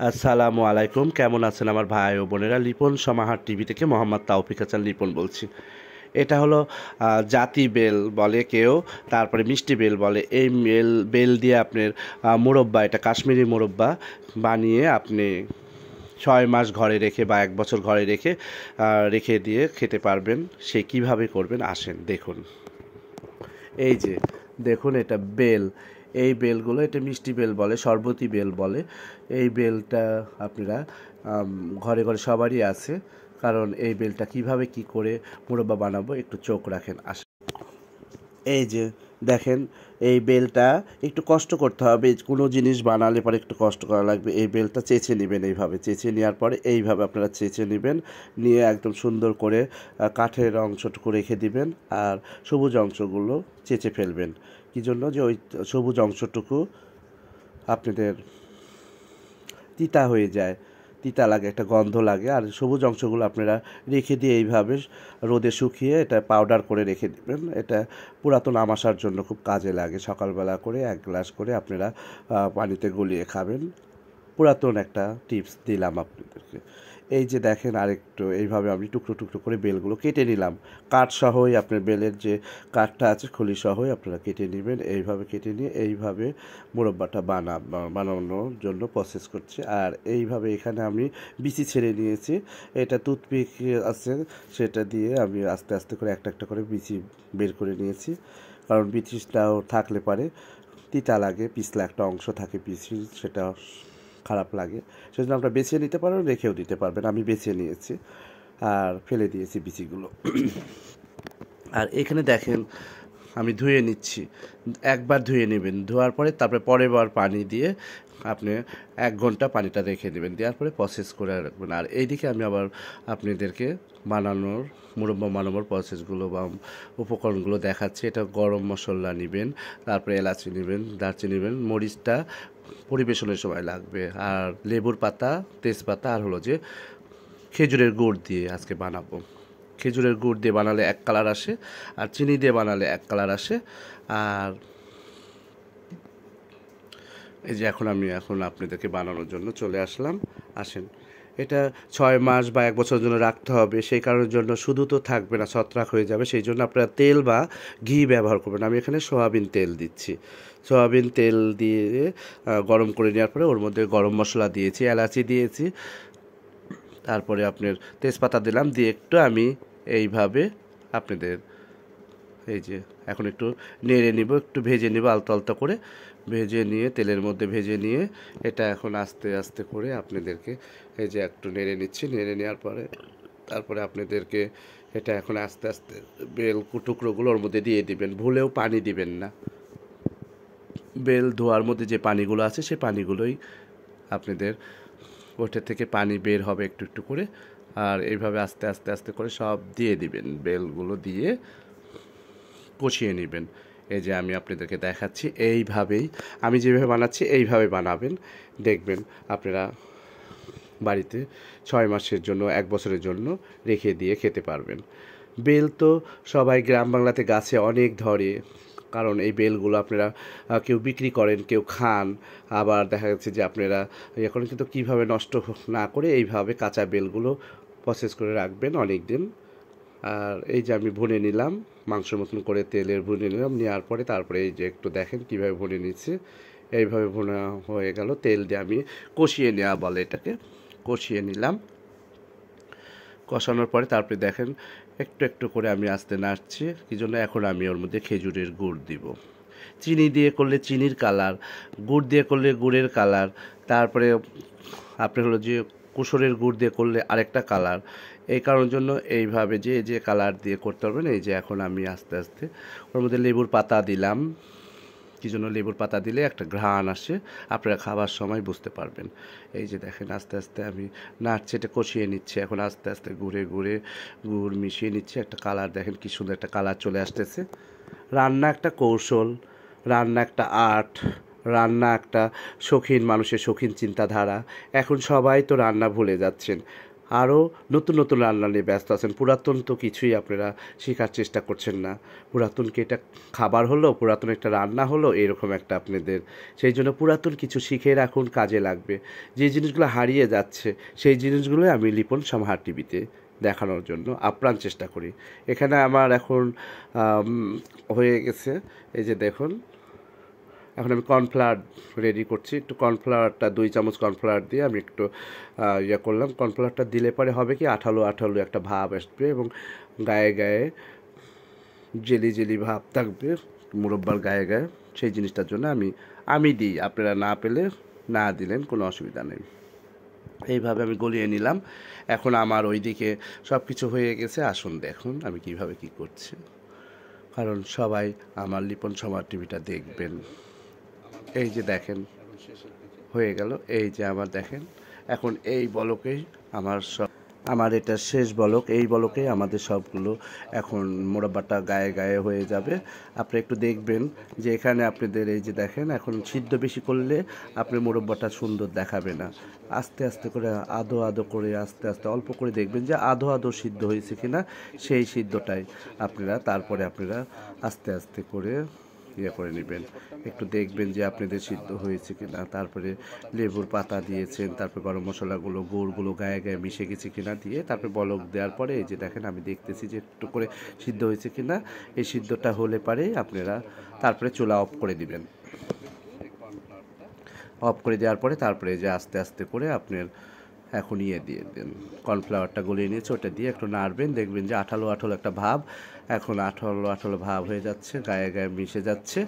আসসালামু আলাইকুম, কেমন আছেন আমার ভাই ও বোনেরা? লিপন সমাহার টিভি থেকে মোহাম্মদ তাওফিক হাসান লিপন বলছি। এটা হলো জাতি বেল বলে কেউ, তারপরে মিষ্টি বেল বলে। এই বেল দিয়ে আপনার মুরব্বা, এটা কাশ্মীরি মুরব্বা বানিয়ে আপনি 6 মাস ঘরে রেখে বা 1 বছর ঘরে রেখে রেখে দিয়ে খেতে পারবেন। সে কিভাবে করবেন আসেন দেখুন। এই যে দেখুন, এটা বেল। এই বেলগুলো, এটা মিষ্টি বেল বলে, শরবতি বেল বলে। এই বেলটা আপনারা ঘরে ঘরে সবারই আছে। কারণ এই বেলটা কিভাবে কি করে মুরব্বা বানাবো, একটু চোখ রাখেন আসেন। এই যে দেখেন, এই বেলটা একটু কষ্ট করতে হবে। কোনো জিনিস বানালে পরে একটু কষ্ট করা লাগবে। এই বেলটা চেঁচে নেবেন, এইভাবে চেঁচে নেওয়ার পরে এইভাবে আপনারা চেঁচে নেবেন। নিয়ে একদম সুন্দর করে কাঠের অংশটুকু রেখে দিবেন, আর সবুজ অংশগুলো চেঁচে ফেলবেন। কী জন্য? যে ওই সবুজ অংশটুকু আপনাদের তিতা হয়ে যায়, তিতা লাগে, একটা গন্ধ লাগে। আর সবুজ অংশগুলো আপনারা রেখে দিয়ে এইভাবে রোদে শুকিয়ে এটা পাউডার করে রেখে দেবেন। এটা পুরাতন আমাশার জন্য খুব কাজে লাগে। সকালবেলা করে 1 গ্লাস করে আপনারা পানিতে গলিয়ে খাবেন। পুরাতন একটা টিপস দিলাম আপনাদেরকে। এই যে দেখেন, আরেকটু এইভাবে আমি টুকরো টুকরো করে বেলগুলো কেটে নিলাম। কাঠ সহই, আপনার বেলের যে কাঠটা আছে খলি সহই আপনারা কেটে নেবেন। এইভাবে কেটে নিয়ে এইভাবে মুরব্বাটা বানানোর জন্য প্রসেস করছি। আর এইভাবে এখানে আমি বিচি ছেড়ে নিয়েছি। এটা টুথপিক আছে, সেটা দিয়ে আমি আস্তে আস্তে করে একটা একটা করে বিচি বের করে নিয়েছি। কারণ বিচিটাও থাকলে পারে তিতা লাগে, পিছলা একটা অংশ থাকে বিচির, সেটা খারাপ লাগে। সেজন্য আপনারা বেছে নিতে পারেন, রেখেও দিতে পারবেন। আমি বেছে নিয়েছি আর ফেলে দিয়েছি বিচিগুলো। আর এখানে দেখেন, আমি ধুয়ে নিচ্ছি। একবার ধুয়ে নেবেন, ধোয়ার পরে তারপরে পরের বার পানি দিয়ে আপনি 1 ঘন্টা পানিটা রেখে দেবেন, দেওয়ার পরে প্রসেস করে রাখবেন। আর এইদিকে আমি আবার আপনাদেরকে মুরব্বা বানানোর প্রসেসগুলো বা উপকরণগুলো দেখাচ্ছি। এটা গরম মশলা নেবেন, তারপরে এলাচি নেবেন, দারচিনি নেবেন, মরিচটা পরিবেশনের সময় লাগবে, আর লেবুর পাতা, তেজপাতা, আর হলো যে খেজুরের গুড় দিয়ে আজকে বানাবো। খেজুরের গুড় দিয়ে বানালে এক কালার আসে, আর চিনি দিয়ে বানালে এক কালার আসে। আর এই যে আমি আপনাদেরকে বানানোর জন্য চলে আসলাম। আসেন, এটা 6 মাস বা 1 বছরের জন্য রাখতে হবে। সেই কারণের জন্য শুধু তো থাকবে না, ছত্রাক হয়ে যাবে। সেই জন্য আপনারা তেল বা ঘি ব্যবহার করবেন। আমি এখানে সয়াবিন তেল দিচ্ছি। সয়াবিন তেল দিয়ে গরম করে নেওয়ার পরে ওর মধ্যে গরম মশলা দিয়েছি, এলাচি দিয়েছি, তারপরে আপনার তেজপাতা দিলাম, দিয়ে একটু আমি এইভাবে আপনাদের এই যে এখন একটু নেড়ে নিব, একটু ভেজে নিব, আলতো আলতো করে ভেজে নিয়ে, তেলের মধ্যে ভেজে নিয়ে এটা এখন আস্তে আস্তে করে আপনাদেরকে এই যে একটু নেড়ে নিচ্ছি। নেড়ে নেওয়ার পরে তারপরে আপনাদেরকে এটা এখন আস্তে আস্তে বেল টুকরোগুলো ওর মধ্যে দিয়ে দিবেন। ভুলেও পানি দিবেন না। বেল ধোয়ার মধ্যে যে পানিগুলো আছে সেই পানিগুলোই আপনাদের ওটা থেকে পানি বের হবে একটু একটু করে। আর এইভাবে আস্তে আস্তে আস্তে করে সব দিয়ে দিবেন, বেলগুলো দিয়ে কষিয়ে নেবেন। এই যে আমি আপনাদেরকে দেখাচ্ছি, এইভাবেই আমি যেভাবে বানাচ্ছি এইভাবে বানাবেন। দেখবেন আপনারা বাড়িতে 6 মাসের জন্য, 1 বছরের জন্য রেখে দিয়ে খেতে পারবেন। বেল তো সবাই গ্রাম বাংলাতে গাছে অনেক ধরে। কারণ এই বেলগুলো আপনারা কেউ বিক্রি করেন, কেউ খান। আবার দেখা যাচ্ছে যে আপনারা এখন কিন্তু কীভাবে নষ্ট না করে এইভাবে কাঁচা বেলগুলো প্রসেস করে রাখবেন অনেক দিন। আর এই যে আমি ভুনে নিলাম, মাংসের মতন করে তেলের ভুনে নিলাম। নেওয়ার পরে তারপরে এই যে একটু দেখেন কীভাবে ভুনে নিচ্ছে। এইভাবে ভুনা হয়ে গেল। তেল দিয়ে আমি কষিয়ে নেওয়া বলে এটাকে, কষিয়ে নিলাম। কষানোর পরে তারপরে দেখেন একটু একটু করে আমি আস্তে নাড়ছি। কী জন্য? এখন আমি ওর মধ্যে খেজুরের গুড় দিব। চিনি দিয়ে করলে চিনির কালার, গুড় দিয়ে করলে গুড়ের কালার, তারপরে আপনার হলো যে কুসুরের গুড় দিয়ে করলে আরেকটা কালার। এই কারণের জন্য এইভাবে যে যে কালার দিয়ে করতে পারবেন। এই যে এখন আমি আস্তে আস্তে ওর মধ্যে লেবুর পাতা দিলাম। কী জন্য? লেবুর পাতা দিলে একটা ঘ্রাণ আসে, আপনারা খাবার সময় বুঝতে পারবেন। এই যে দেখেন আস্তে আস্তে আমি নাড়ছি, এটা কষিয়ে নিচ্ছে। এখন আস্তে আস্তে গুড় মিশিয়ে নিচ্ছে। একটা কালার দেখেন, কী সুন্দর একটা কালার চলে আসতেছে। রান্না একটা কৌশল, রান্না একটা আর্ট, রান্না একটা শৌখিন মানুষের শৌখিন চিন্তাধারা। এখন সবাই তো রান্না ভুলে যাচ্ছেন। আরও নতুন নতুন রান্না নিয়ে ব্যস্ত আছেন, পুরাতন তো কিছুই আপনারা শেখার চেষ্টা করছেন না। পুরাতন কি এটা খাবার হলো, পুরাতন একটা রান্না হলো, এরকম একটা আপনাদের। সেই জন্য পুরাতন কিছু শিখে রাখুন, কাজে লাগবে। যে জিনিসগুলো হারিয়ে যাচ্ছে সেই জিনিসগুলোই আমি লিপন সমাহার টিভিতে দেখানোর জন্য আপ্রাণ চেষ্টা করি। এখানে আমার এখন হয়ে গেছে, এই যে দেখুন, এখন আমি কর্নফ্লাওয়ার রেডি করছি। একটু কর্নফ্লাওয়ারটা 2 চামচ কর্নফ্লাওয়ার দিয়ে আমি একটু ইয়ে করলাম। কর্নফ্লাওয়ারটা দিলে পরে হবে কি, আঠালো আঠালো একটা ভাব আসবে এবং গায়ে গায়ে জেলি জেলি ভাব থাকবে মুরব্বার গায়ে গায়ে। সেই জিনিসটার জন্য আমি দিই, আপনারা না পেলে না দিলেন, কোনো অসুবিধা নেই। এইভাবে আমি গলিয়ে নিলাম। এখন আমার ওইদিকে সব কিছু হয়ে গেছে। আসুন দেখুন আমি কিভাবে কি করছি, কারণ সবাই আমার লিপন সমাহার টিভিটা দেখবেন। এই যে দেখেন হয়ে গেল, এই যে আমার দেখেন এখন এই বলকেই আমার এটা শেষ বলক। এই বলকেই আমাদের সবগুলো এখন মোরব্বাটা গায়ে গায়ে হয়ে যাবে। আপনি একটু দেখবেন যে এখানে আপনাদের এই যে দেখেন এখন সিদ্ধ বেশি করলে আপনার মোরব্বাটা সুন্দর দেখাবে না। আস্তে আস্তে করে আধো আধো করে আস্তে আস্তে অল্প করে দেখবেন যে আধো আধো সিদ্ধ হয়েছে কিনা, সেই সিদ্ধটাই তারপরে আপনারা আস্তে আস্তে করে ইয়ে করে নেবেন। একটু দেখবেন যে আপনাদের সিদ্ধ হয়েছে কিনা, তারপরে লেবুর পাতা দিয়েছেন, তারপরে গরম মশলাগুলো গুড়গুলো গায়ে গায়ে মিশে গেছে কিনা দিয়ে তারপরে বলক দেওয়ার পরে এই যে দেখেন আমি দেখতেছি যে একটু করে সিদ্ধ হয়েছে কিনা। এই সিদ্ধটা হলে পারে আপনারা তারপরে চুলা অফ করে দিবেন। অফ করে দেওয়ার পরে তারপরে যে আস্তে আস্তে করে আপনার এখন ইয়ে দিয়ে দেন, কর্নফ্লাওয়ারটা গলিয়ে নিয়েছে ওটা দিয়ে একটু নাড়বেন, দেখবেন যে আঠালো আঠালো একটা ভাব, এখন আঠালো আঠালো ভাব হয়ে যাচ্ছে, গায়ে গায়ে মিশে যাচ্ছে।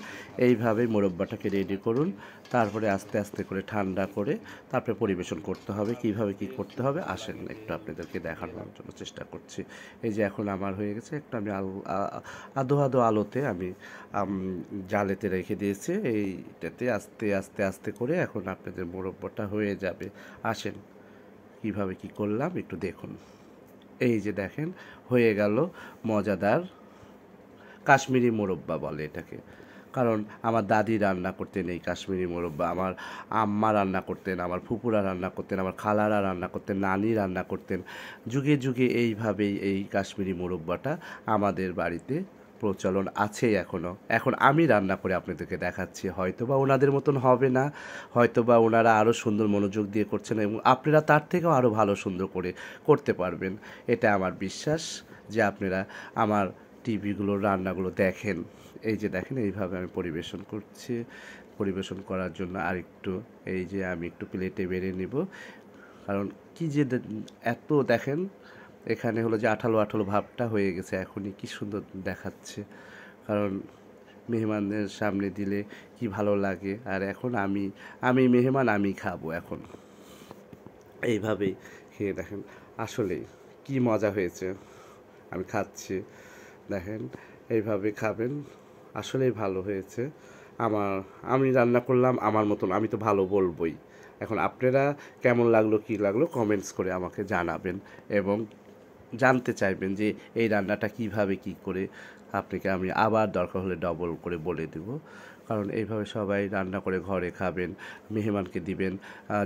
এইভাবেই মোরব্বাটাকে রেডি করুন। তারপরে আস্তে আস্তে করে ঠান্ডা করে তারপরে পরিবেশন করতে হবে। কিভাবে কি করতে হবে আসেন একটু আপনাদেরকে দেখানোর জন্য চেষ্টা করছি। এই যে এখন আমার হয়ে গেছে, একটা আমি আধো আধো আলোতে আমি জালেতে রেখে দিয়েছি। এইটাতে আস্তে আস্তে আস্তে করে এখন আপনাদের মোরব্বাটা হয়ে যাবে। আসেন কিভাবে কি করলাম একটু দেখুন। এই যে দেখেন হয়ে গেল মজাদার কাশ্মীরি মোরব্বা বলে এটাকে। কারণ আমার দাদি রান্না করতেন এই কাশ্মীরি মোরব্বা, আমার আম্মা রান্না করতেন, আমার ফুপুরা রান্না করতেন, আমার খালারা রান্না করতেন, নানি রান্না করতেন। যুগে যুগে এইভাবেই এই কাশ্মীরি মোরব্বাটা আমাদের বাড়িতে প্রচলন আছে এখনও। এখন আমি রান্না করে আপনাদেরকে দেখাচ্ছি, হয়তো বা ওনাদের মতন হবে না, হয়তো বা ওনারা আরও সুন্দর মনোযোগ দিয়ে করছেন এবং আপনারা তার থেকেও আরও ভালো সুন্দর করে করতে পারবেন। এটা আমার বিশ্বাস যে আপনারা আমার টিভিগুলোর রান্নাগুলো দেখেন। এই যে দেখেন এইভাবে আমি পরিবেশন করছি। পরিবেশন করার জন্য আরেকটু এই যে আমি একটু প্লেটে বেড়ে নিব, কারণ কি যে এত দেখেন এখানে হলো যে আঠালো আঠালো ভাবটা হয়ে গেছে, এখনই কি সুন্দর দেখাচ্ছে। কারণ মেহমানদের সামনে দিলে কি ভালো লাগে। আর এখন আমি মেহমান, আমি খাবো এখন। এইভাবেই খেয়ে দেখেন আসলেই কি মজা হয়েছে। আমি খাচ্ছি, দেখেন এইভাবে খাবেন, আসলেই ভালো হয়েছে। আমি রান্না করলাম আমার মতন, আমি তো ভালো বলবই। এখন আপনারা কেমন লাগলো কি লাগলো কমেন্টস করে আমাকে জানাবেন এবং জানতে চাইবেন যে এই রান্নাটা কিভাবে কি করে, আপনাকে আমি আবার দরকার হলে ডবল করে বলে দেব। কারণ এইভাবে সবাই রান্না করে ঘরে খাবেন, মেহমানকে দিবেন,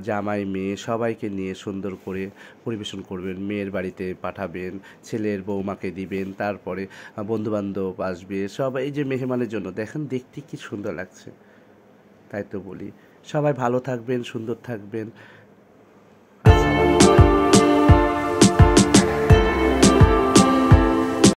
জামাই মেয়ে সবাইকে নিয়ে সুন্দর করে পরিবেশন করবেন, মেয়ের বাড়িতে পাঠাবেন, ছেলের বৌমাকে দিবেন, তারপরে বন্ধুবান্ধব আসবে, সবাই এই যে মেহমানের জন্য দেখেন দেখতে কি সুন্দর লাগছে। তাই তো বলি সবাই ভালো থাকবেন, সুন্দর থাকবেন।